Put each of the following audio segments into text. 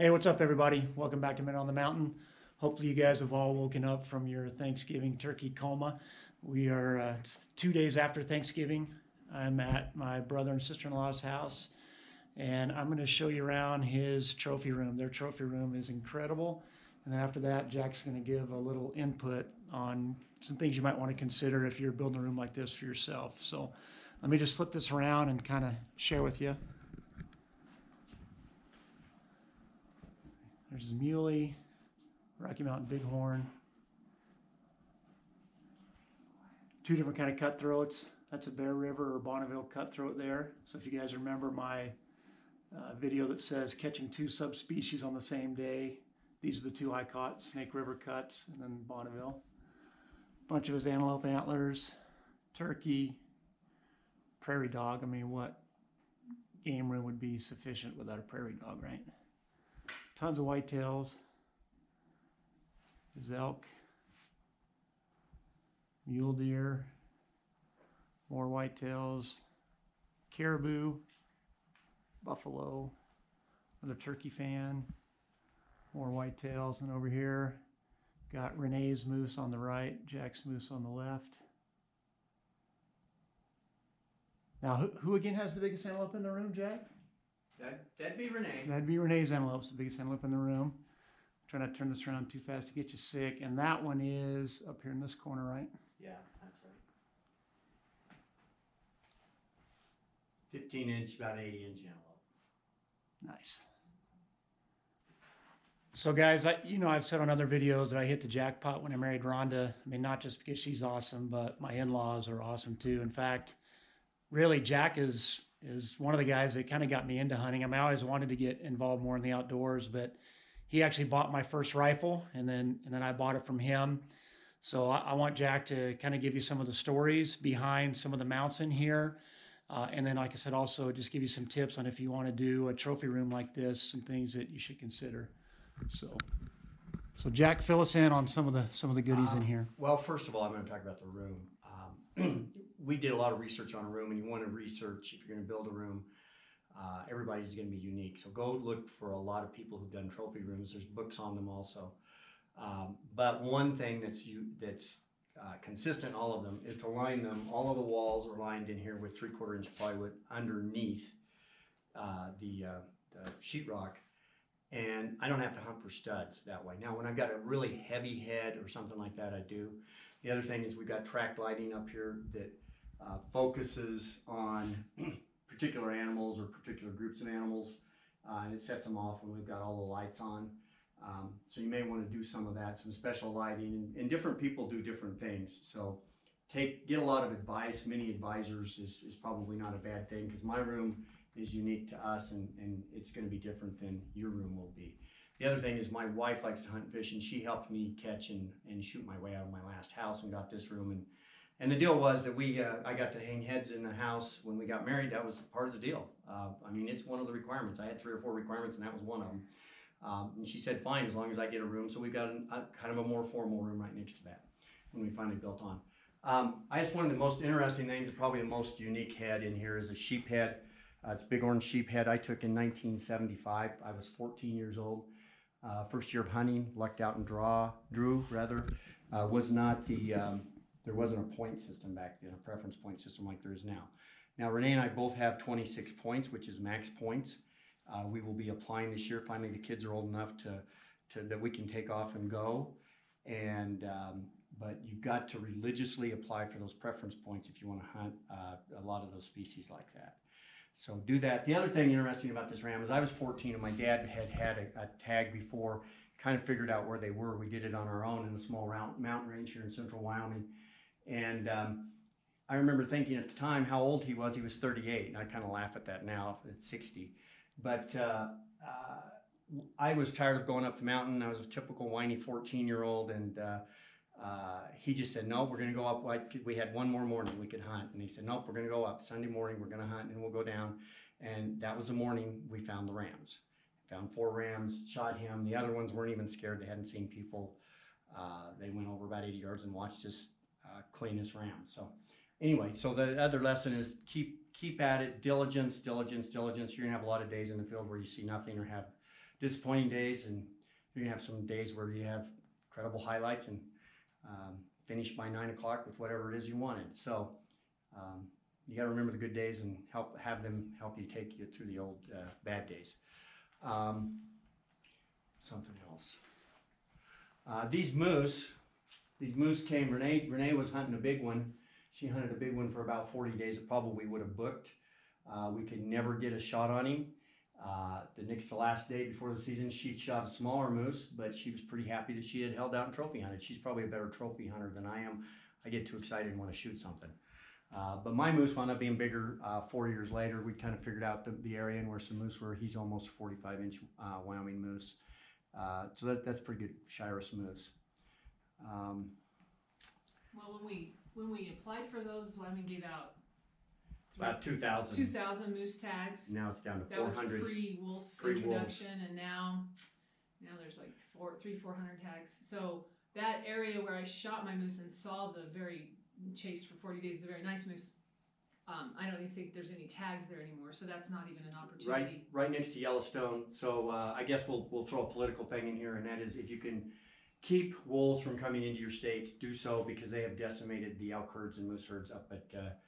Hey, what's up, everybody? Welcome back to Men on the Mountain. Hopefully, you guys have all woken up from your Thanksgiving turkey coma. We are it's 2 days after Thanksgiving. I'm at my brother and sister-in-law's house, and I'm going to show you around his trophy room. Their trophy room is incredible. And then after that, Jack's going to give a little input on some things you might want to consider if you're building a room like this for yourself. So let me just flip this around and kind of share with you. There's his muley, Rocky Mountain Bighorn. Two different kind of cutthroats. That's a Bear River or Bonneville cutthroat there. So if you guys remember my video that says catching two subspecies on the same day, these are the two I caught, Snake River cuts and then Bonneville. Bunch of his antelope antlers, turkey, prairie dog. I mean, what game room would be sufficient without a prairie dog, right? Tons of whitetails, his elk, mule deer, more whitetails, caribou, buffalo, another turkey fan, more whitetails, and over here got Renee's moose on the right, Jack's moose on the left. Now, who again has the biggest antelope in the room, Jack? That'd be Renee. That'd be Renee's antelope, the biggest antelope in the room. I'm trying to turn this around too fast to get you sick. And that one is up here in this corner, right? Yeah, that's right. 15-inch, about 80-inch antelope. Nice. So guys, I've said on other videos that I hit the jackpot when I married Rhonda. I mean, not just because she's awesome, but my in-laws are awesome too. In fact, really, Jack is one of the guys that kind of got me into hunting. I mean, I always wanted to get involved more in the outdoors, but he actually bought my first rifle, and then I bought it from him. So I want Jack to kind of give you some of the stories behind some of the mounts in here. And then, like I said, also just give you some tips on if you want to do a trophy room like this, some things that you should consider. So Jack, fill us in on some of the goodies in here. Well, first of all, I'm going to talk about the room. We did a lot of research on a room, and you want to research if you're going to build a room. Everybody's going to be unique, so go look for a lot of people who've done trophy rooms. There's books on them also. But one thing that's consistent in all of them is to line them. All of the walls are lined in here with 3/4 inch plywood underneath the sheetrock. And I don't have to hunt for studs that way. Now, when I've got a really heavy head or something like that, I do. The other thing is we've got track lighting up here that focuses on particular animals or particular groups of animals, and it sets them off when we've got all the lights on. So you may want to do some of that, some special lighting, and different people do different things. So get a lot of advice. Many advisors is probably not a bad thing, because my room is unique to us, and it's going to be different than your room will be. The other thing is my wife likes to hunt and fish, and she helped me catch and shoot my way out of my last house and got this room. And the deal was that I got to hang heads in the house when we got married. That was part of the deal. I mean, it's one of the requirements. I had 3 or 4 requirements, and that was one of them. And she said, fine, as long as I get a room. So we've got a kind of a more formal room right next to that when we finally built on. I guess one of the most interesting things, probably the most unique head in here, is a sheep head. It's a Bighorn sheep head I took in 1975. I was 14 years old. First year of hunting, lucked out and drew. Was not there wasn't a point system back then, a preference point system like there is now. Now, Renee and I both have 26 points, which is max points. We will be applying this year. Finally, the kids are old enough that we can take off and go. And but you've got to religiously apply for those preference points if you want to hunt a lot of those species like that. So do that. The other thing interesting about this ram is I was 14 and my dad had a tag before, kind of figured out where they were. We did it on our own in a small mountain range here in central Wyoming. And I remember thinking at the time how old he was. He was 38, and I kind of laugh at that now at 60. But I was tired of going up the mountain. I was a typical whiny 14-year-old, and he just said, no, we're going to go up. We had one more morning we could hunt. And he said, nope, we're going to go up. Sunday morning, we're going to hunt, and we'll go down. And that was the morning we found the rams. Found 4 rams, shot him. The other ones weren't even scared. They hadn't seen people. They went over about 80 yards and watched us clean this ram. So anyway, so the other lesson is keep at it. Diligence, diligence, diligence. You're going to have a lot of days in the field where you see nothing or have disappointing days, and you're gonna have some days where you have incredible highlights and finish by 9 o'clock with whatever it is you wanted. So you got to remember the good days and have them help you take you through the old bad days. Something else. These moose came. Renee was hunting a big one. She hunted a big one for about 40 days. It probably would have booked. We could never get a shot on him. The next to last day before the season, she shot a smaller moose, but she was pretty happy that she had held out and trophy hunted. She's probably a better trophy hunter than I am. I get too excited and want to shoot something. But my moose wound up being bigger 4 years later. We kind of figured out the area and where some moose were. He's almost 45-inch Wyoming moose. So that's pretty good Shiras moose. Well, when we applied for those, Wyoming gave out About 2,000. 2,000 moose tags. Now it's down to That was 400. pre-wolf introduction, and now there's like 400 tags. So that area where I shot my moose and saw the very chased for 40 days, the very nice moose, I don't even think there's any tags there anymore. So that's not even an opportunity. Right next to Yellowstone. So I guess we'll throw a political thing in here, and that is if you can keep wolves from coming into your state, do so, because they have decimated the elk herds and moose herds up at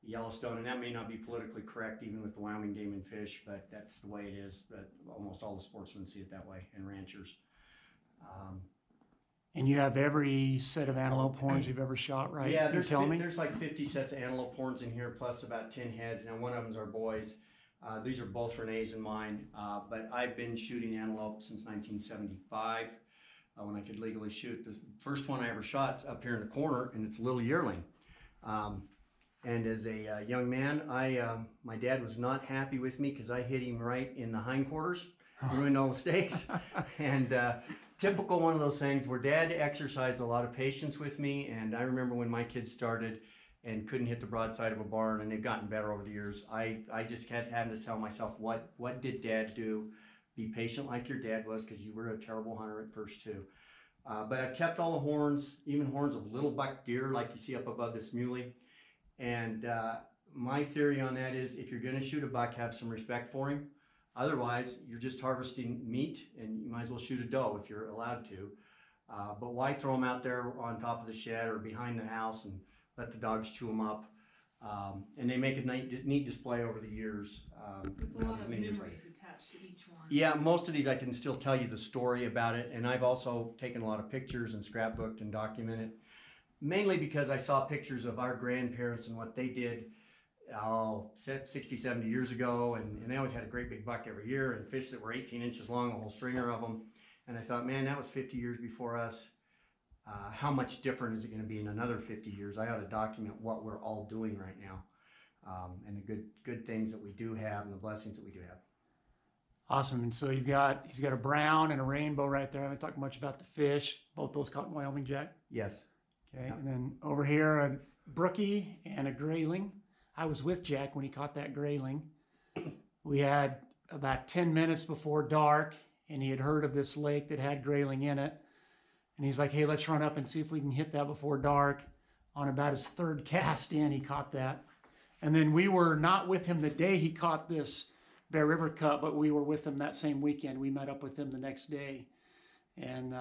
Yellowstone, and that may not be politically correct even with the Wyoming Game and Fish, but that's the way it is. That almost all the sportsmen see it that way, and ranchers. And you have every set of antelope horns you've ever shot, right? Yeah, me. there's like 50 sets of antelope horns in here, plus about 10 heads. Now one of them's our boys. These are both Renee's and mine, but I've been shooting antelope since 1975 when I could legally shoot. The first one I ever shot's up here in the corner, and it's a little yearling. And as a young man, my dad was not happy with me because I hit him right in the hindquarters, ruined all the steaks. And typical one of those things where Dad exercised a lot of patience with me. And I remember when my kids started and couldn't hit the broadside of a barn, and they've gotten better over the years. I just kept having to tell myself, what did Dad do? Be patient like your dad was, because you were a terrible hunter at first too. But I've kept all the horns, even horns of little buck deer like you see up above this muley. And my theory on that is, if you're going to shoot a buck, have some respect for him. Otherwise, you're just harvesting meat, and you might as well shoot a doe if you're allowed to. But why throw them out there on top of the shed or behind the house and let the dogs chew them up? And they make a neat display over the years. With a lot of memories attached to each one. Yeah, most of these I can still tell you the story about it, and I've also taken a lot of pictures and scrapbooked and documented. Mainly because I saw pictures of our grandparents and what they did 60, 70 years ago, and they always had a great big buck every year, and fish that were 18 inches long, a whole stringer of them. And I thought, man, that was 50 years before us. How much different is it going to be in another 50 years? I ought to document what we're all doing right now, and the good things that we do have and the blessings that we do have. Awesome. And so he's got a brown and a rainbow right there. I haven't talked much about the fish. Both those caught in Wyoming, Jack? Yes. Okay, Yeah. and then over here, a brookie and a grayling. I was with Jack when he caught that grayling. We had about 10 minutes before dark, and he had heard of this lake that had grayling in it. And he's like, hey, let's run up and see if we can hit that before dark. On about his third cast in, he caught that. And then we were not with him the day he caught this Bear River Cup, but we were with him that same weekend. We met up with him the next day. And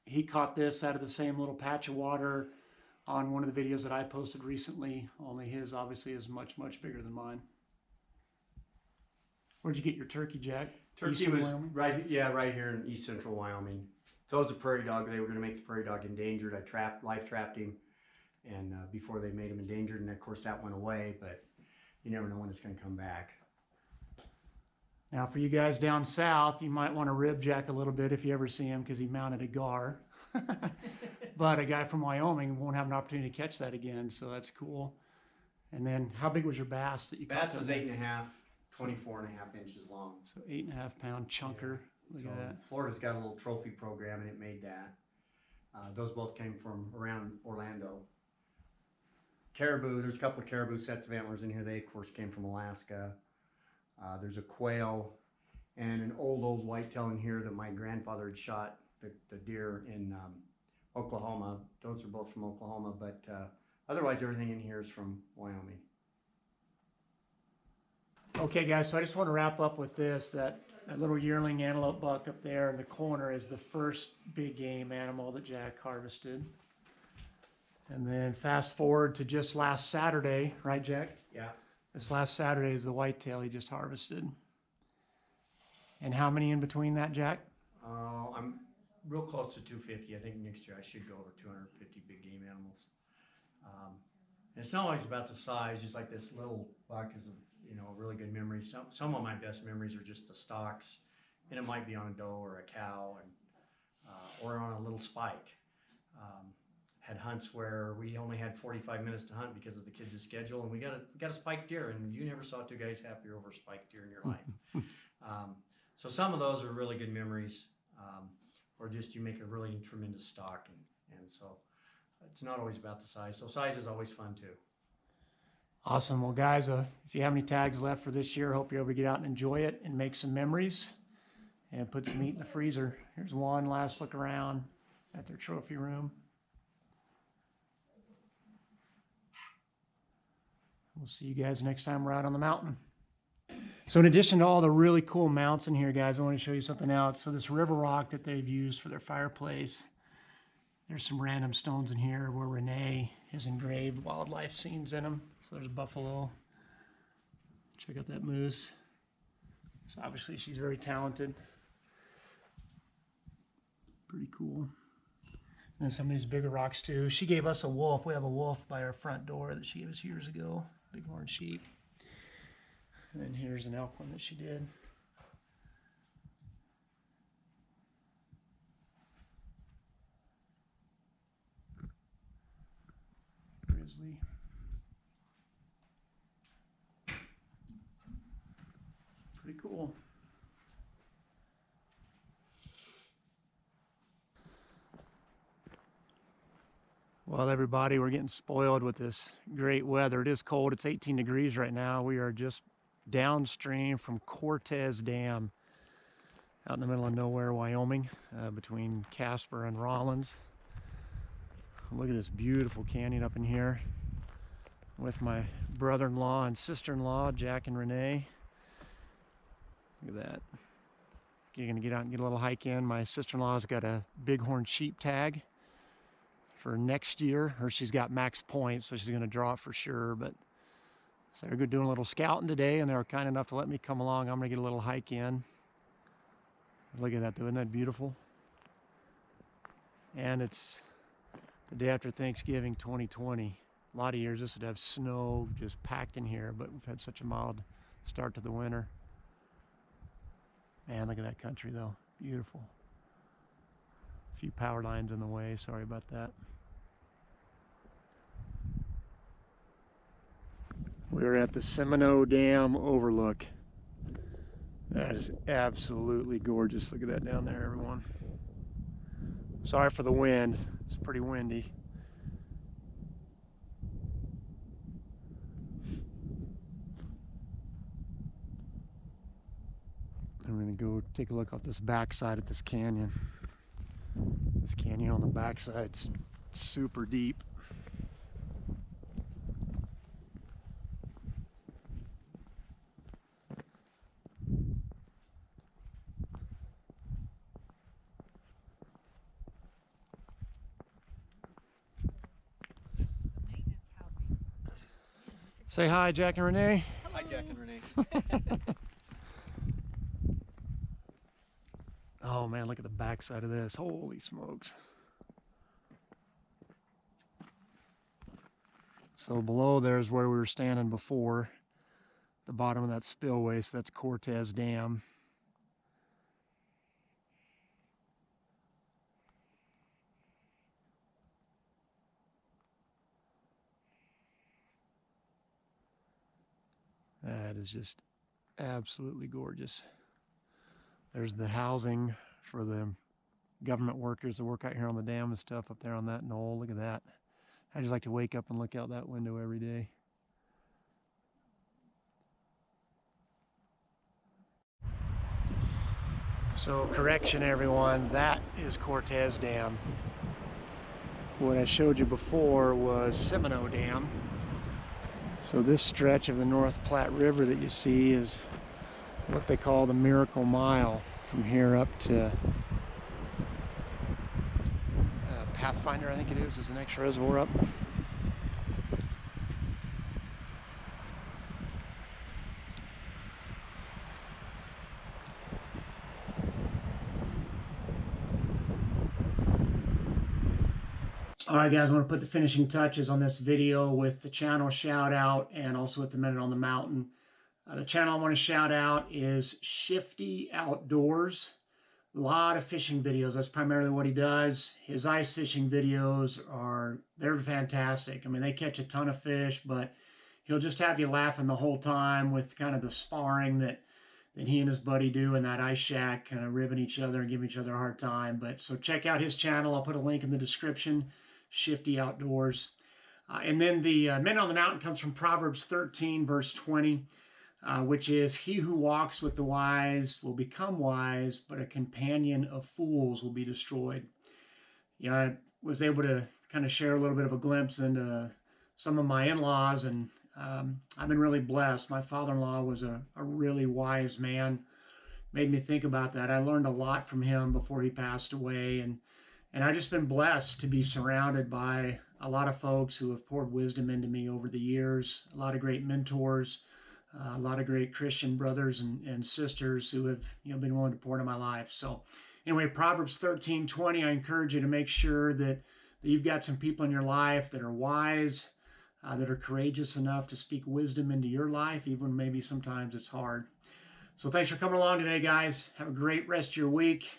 he caught this out of the same little patch of water on one of the videos that I posted recently, only his obviously is much, much bigger than mine. Where'd you get your turkey, Jack? Turkey Eastern was Wyoming? right here in east central Wyoming. So it was a prairie dog. They were going to make the prairie dog endangered. I live trapped him, and before they made him endangered, and of course that went away, but you never know when it's going to come back. Now, for you guys down south, you might want to rib Jack a little bit if you ever see him, because he mounted a gar. But a guy from Wyoming won't have an opportunity to catch that again, so that's cool. And then, how big was your bass that you caught? Bass was 8.5, 24.5 inches long. So 8.5 pound chunker. Look So at that. Florida's got a little trophy program, and it made that. Those both came from around Orlando. Caribou, there's a couple of caribou sets of antlers in here. They, of course, came from Alaska. There's a quail and an old whitetail in here that my grandfather had shot the deer in Oklahoma. Those are both from Oklahoma, but otherwise everything in here is from Wyoming. Okay, guys, so I just want to wrap up with this, that That little yearling antelope buck up there in the corner is the first big game animal that Jack harvested. And then fast forward to just last Saturday, right, Jack? Yeah. This last Saturday is the whitetail he just harvested. And how many in between that, Jack? I'm real close to 250. I think next year I should go over 250 big game animals. And it's not always about the size. Just like this little buck is a really good memory. Some of my best memories are just the stalks, and it might be on a doe or a cow, and or on a little spike. Had hunts where we only had 45 minutes to hunt because of the kids' schedule, and we got a spiked deer, and you never saw two guys happier over a spiked deer in your life. So some of those are really good memories, or just you make a really tremendous stalk, and so it's not always about the size. So size is always fun too. Awesome. Well, guys, if you have any tags left for this year, hope you're able to get out and enjoy it and make some memories and put some meat in the freezer. Here's one last look around at their trophy room. We'll see you guys next time we're out on the mountain. So in addition to all the really cool mounts in here, guys, I want to show you something else. So this river rock that they've used for their fireplace, there's some random stones in here where Renee has engraved wildlife scenes in them. So there's buffalo. Check out that moose. So obviously she's very talented. Pretty cool. And then some of these bigger rocks too. She gave us a wolf. We have a wolf by our front door that she gave us years ago. Bighorn sheep. And then here's an elk one that she did. Grizzly. Pretty cool. Well, everybody, we're getting spoiled with this great weather. It is cold. It's 18 degrees right now. We are just downstream from Cortez Dam out in the middle of nowhere, Wyoming, between Casper and Rollins. Look at this beautiful canyon up in here with my brother-in-law and sister-in-law, Jack and Renee. Look at that. You're gonna get out and get a little hike in. My sister-in-law's got a bighorn sheep tag for next year, or she's got max points, so she's gonna draw it for sure. But so they're doing a little scouting today, and they were kind enough to let me come along. I'm gonna get a little hike in. Look at that, though. Isn't that beautiful? And it's the day after Thanksgiving 2020. A lot of years this would have snow just packed in here, but we've had such a mild start to the winter. Man, look at that country, though. Beautiful. A few power lines in the way. Sorry about that. We're at the Seminoe Dam overlook. That is absolutely gorgeous. Look at that down there, everyone. Sorry for the wind. It's pretty windy. I'm gonna go take a look off this backside at this canyon. This canyon on the backside is super deep. Say hi, Jack and Renee. Hi, Jack and Renee. Oh man, look at the backside of this. Holy smokes. So below there is where we were standing before, the bottom of that spillway, so that's Cortez Dam. That is just absolutely gorgeous. There's the housing for the government workers that work out here on the dam and stuff up there on that knoll. Look at that. I just like to wake up and look out that window every day. So correction everyone, that is Cortez Dam. What I showed you before was Seminoe Dam. So this stretch of the North Platte River that you see is what they call the Miracle Mile from here up to Pathfinder, I think it is the next reservoir up. All right, guys, I want to put the finishing touches on this video with the channel shout out and also with the Minute on the Mountain. The channel I want to shout out is Shifty Outdoors. A lot of fishing videos. That's primarily what he does. His ice fishing videos they're fantastic. I mean, they catch a ton of fish, but he'll just have you laughing the whole time with kind of the sparring that he and his buddy do in that ice shack, kind of ribbing each other and giving each other a hard time. But so check out his channel. I'll put a link in the description. Shifty Outdoors. And then the Minute on the Mountain comes from Proverbs 13, verse 20. Which is, he who walks with the wise will become wise, but a companion of fools will be destroyed. You know, I was able to kind of share a little bit of a glimpse into some of my in-laws, and I've been really blessed. My father-in-law was a really wise man. Made me think about that. I learned a lot from him before he passed away, and I've just been blessed to be surrounded by a lot of folks who have poured wisdom into me over the years, a lot of great mentors, a lot of great Christian brothers and sisters who have been willing to pour into my life. So anyway, Proverbs 13:20, I encourage you to make sure that you've got some people in your life that are wise, that are courageous enough to speak wisdom into your life, even maybe sometimes it's hard. So thanks for coming along today, guys. Have a great rest of your week,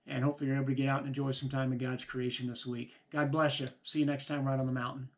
and hopefully you're able to get out and enjoy some time in God's creation this week. God bless you. See you next time right on the mountain.